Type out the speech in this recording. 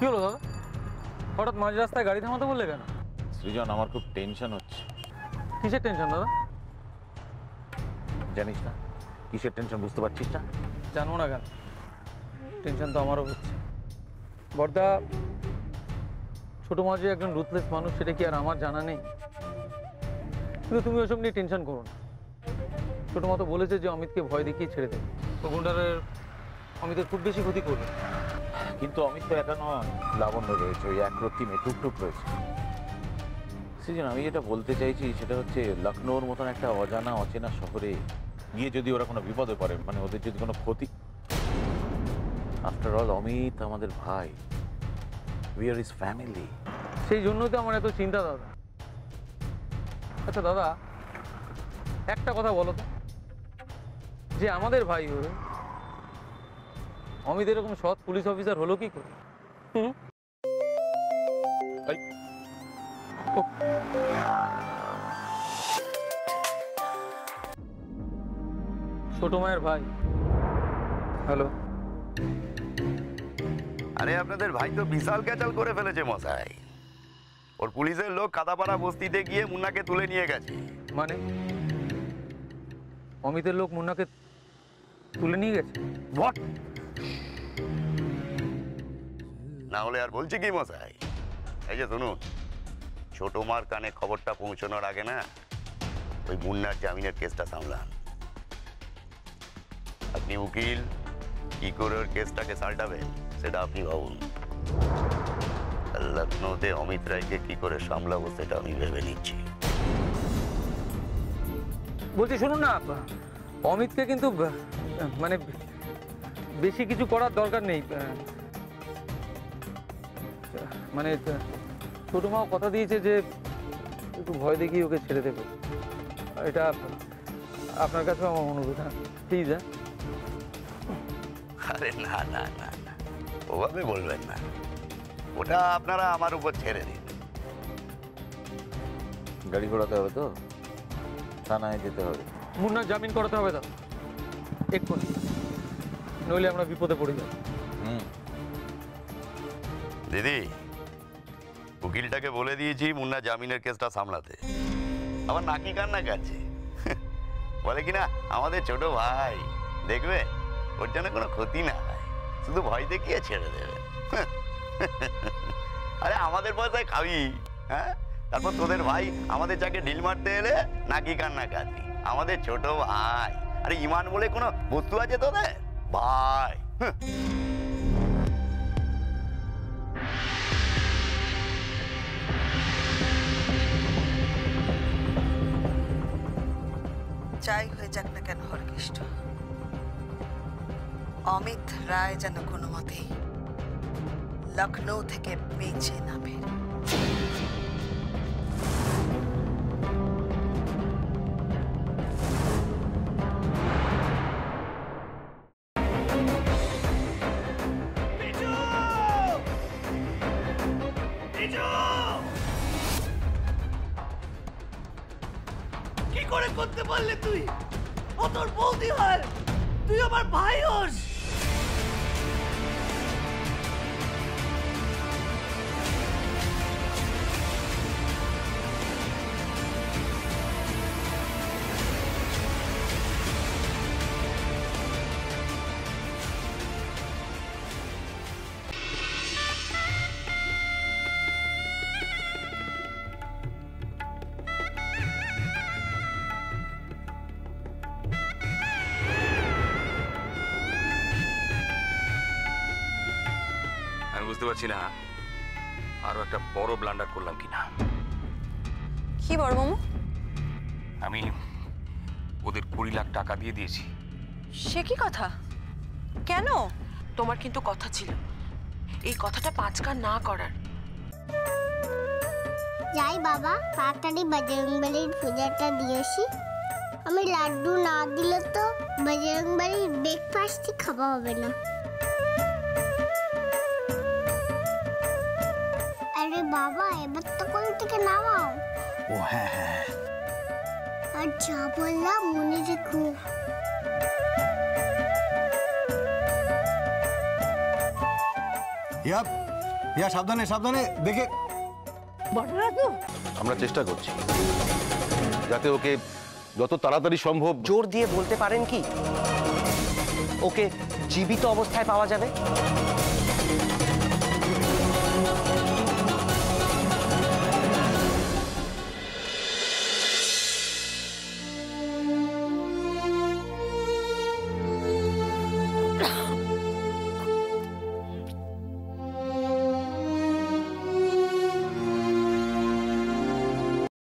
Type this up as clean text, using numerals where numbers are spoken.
কি হলো দাদা, হঠাৎ মাঝ রাস্তায় গাড়ি থামাতে বললে কেন? সৃজন, আমার খুব টেনশন হচ্ছে। কিসের টেনশন দাদা? জানিস না কিসের টেনশন, বুঝতে পারছিস না? জানবো না কেন, টেনশন তো আমারও হচ্ছে। বড়দা, ছোট মাঝে একজন রুথলেস মানুষ, সেটা কি আর আমার জানা নেই? কিন্তু তুমি ওসব নিয়ে টেনশন করো না। ছোট মতো বলেছে যে অমিতকে ভয় দেখিয়ে ছেড়ে দেবে। তো গুন্ডারের অমিতের খুব বেশি ক্ষতি করবে। কিন্তু অমিত তো একা নয়, লাবণ্য রয়েছে, ওই একরত্তি মেয়ে টুকটুক রয়েছে। সৃজন, আমি যেটা বলতে চাইছি সেটা হচ্ছে লখনৌর মতন একটা অজানা অচেনা শহরে গিয়ে যদি ওরা কোনো বিপদে পড়ে, মানে ওদের যদি কোনো ক্ষতি, আফটার অল অমিত আমাদের ভাই, উই আর হিজ ফ্যামিলি। সেই জন্যই তো আমার এত চিন্তা দাদা। আচ্ছা দাদা, একটা কথা বলো তো, যে আমাদের ভাই হয়ে অমিত এরকম সৎ পুলিশ অফিসার হলো কি করে? ছোট মায়ের ভাই। হ্যালো। আরে আপনাদের ভাই তো বিশাল ক্যাচাল করে ফেলেছে মশাই। ওর পুলিশের লোক কাদাপাড়া বস্তিতে গিয়ে মুন্নাকে তুলে নিয়ে গেছে। মানে অমিতের লোক মুন্নাকে তুলে নিয়ে গেছে? হোয়াট? না হলে আর বলছি কি মশাই, এই যে শুনুন, ছোট মার কানে খবরটা পৌঁছানোর আগে না ওই মুন্নার জামিনের কেসটা সামলান। আপনি উকিল, কি করে ওর কেসটাকে সালটাবেন সেটা আপনি ভাবুন। লখনৌতে অমিত রায়কে কি করে সামলাবো সেটা আমি ভেবে নিচ্ছি। বলছি শুনুন না, অমিতকে কিন্তু মানে বেশি কিছু করার দরকার নেই। মানে ছোট মাও কথা দিয়েছে যে একটু ভয় দেখিয়ে ওকে ছেড়ে দেবে। এটা আপনার কাছে আমার অনুরোধ, হ্যাঁ প্লিজ। হ্যাঁ আরে না না না না, ওভাবে বলবেন না, ওটা আপনারা আমার উপর ছেড়ে দিন। গাড়ি ঘোড়াতে হবে তো, থানায় যেতে হবে। মুন্নার জামিন করাতে হবে দাদা এক্ষুনি, নইলে আমরা বিপদে পড়ে যাব। দিদি, উকিলটাকে বলে দিয়েছি মুন্না জামিনের কেসটা সামলাতে। আবার নাকি কান্না কাছে বলে কিনা আমাদের ছোট ভাই, দেখবে ওর জন্য কোনো ক্ষতি না হয়, শুধু ভয় দেখিয়ে ছেড়ে দেবে। আরে আমাদের পয়সায় খাবি, হ্যাঁ? তারপর তোদের ভাই আমাদের যাকে ঢিল মারতে এলে নাকি কান্না কাঁদি, আমাদের ছোট ভাই। আরে ইমান বলে কোনো বস্তু আছে তোদের ভাই? যাই হয়ে যাক না কেন হরকেষ্ট, অমিত রায় যেন কোনো মতেই লখনৌ থেকে বেঁচে না বের। কি করে করতে পারলে তুই? ও তোর বৌদি হয়, তুই আমার ভাই হোস। বুঝতে পারছি না আরো একটা বড় ব্লান্ডার করলাম কিনা। কি বড় মামু? আমি ওদের 20 লাখ টাকা দিয়ে দিয়েছি। সে কি কথা? কেন? তোমার কিন্তু কথা ছিল এই কথাটা 5 কান না করার। যাই বাবা, তাড়াতাড়ি বজরংবলীর পূজাটা দিয়েছি। আমি লাড্ডু না দিলে তো বজরংবলীর ব্রেকফাস্টই খাওয়া হবে না। আরে বাবা, এবার তো কোল থেকে নামাও। ও হ্যাঁ হ্যাঁ, আর যা বললাম মনে রেখো। ইয়া সাবধানে সাবধানে দেখে। আমরা চেষ্টা করছি যাতে ওকে যত তাড়াতাড়ি সম্ভব। জোর দিয়ে বলতে পারেন কি ওকে জীবিত অবস্থায় পাওয়া যাবে?